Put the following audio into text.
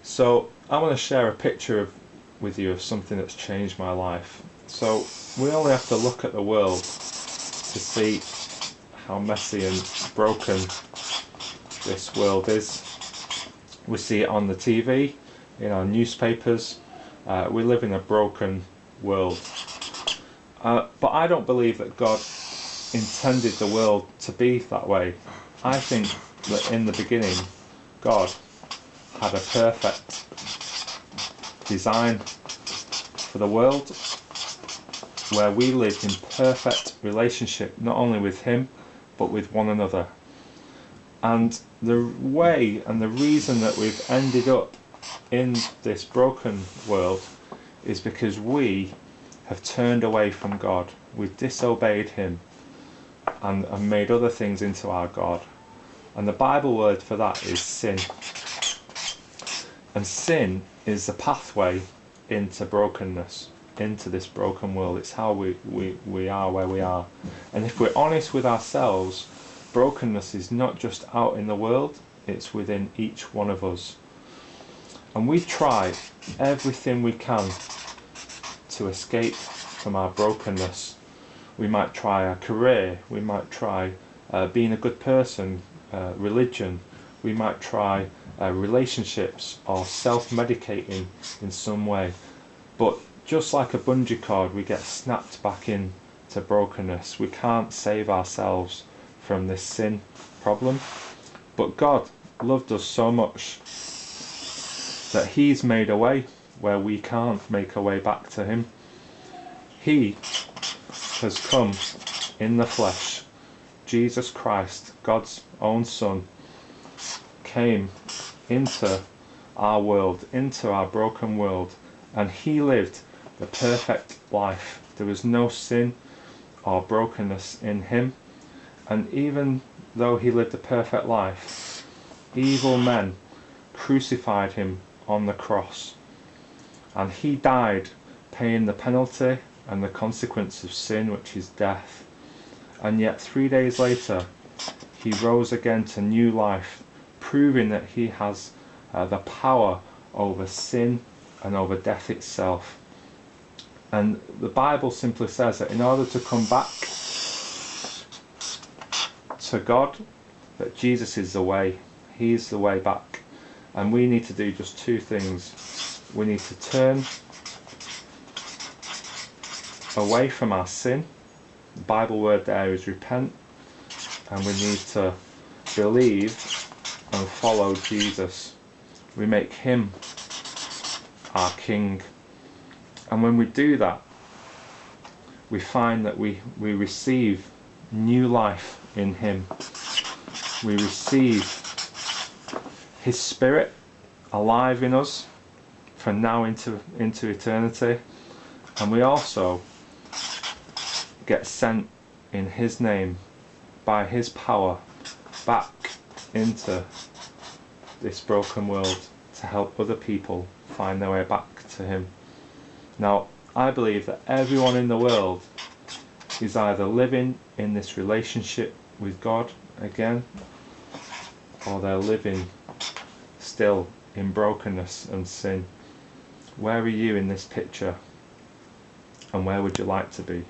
So I want to share a picture with you of something that's changed my life. So we only have to look at the world to see how messy and broken this world is. We see it on the TV, in our newspapers. We live in a broken world. But I don't believe that God intended the world to be that way. I think that in the beginning, God had a perfect design for the world, where we lived in perfect relationship, not only with Him, but with one another. And the way and the reason that we've ended up in this broken world is because we have turned away from God. We've disobeyed Him and made other things into our God. And the Bible word for that is sin. And sin is the pathway into brokenness, into this broken world. It's how we are where we are. And if we're honest with ourselves, brokenness is not just out in the world, it's within each one of us. And we try everything we can to escape from our brokenness. We might try a career, we might try being a good person, religion, we might try relationships or self-medicating in some way. But just like a bungee cord, we get snapped back in to brokenness. We can't save ourselves from this sin problem. But God loved us so much that He's made a way where we can't make a way back to Him. He has come in the flesh. Jesus Christ, God's own Son, came into our world, into our broken world, and He lived the perfect life. There was no sin or brokenness in Him. And even though He lived a perfect life, evil men crucified Him on the cross. And He died paying the penalty and the consequence of sin, which is death. And yet 3 days later, He rose again to new life, proving that He has the power over sin and over death itself. And the Bible simply says that in order to come back to God, that Jesus is the way. He's the way back. And we need to do just two things. We need to turn away from our sin. The Bible word there is repent. And we need to believe and follow Jesus. We make Him our King. And when we do that, we find that we receive new life in Him. We receive His Spirit alive in us from now into eternity. And we also get sent in His name, by His power, back into this broken world to help other people find their way back to Him. Now, I believe that everyone in the world is either living in this relationship with God again, or they're living still in brokenness and sin. Where are you in this picture? And where would you like to be?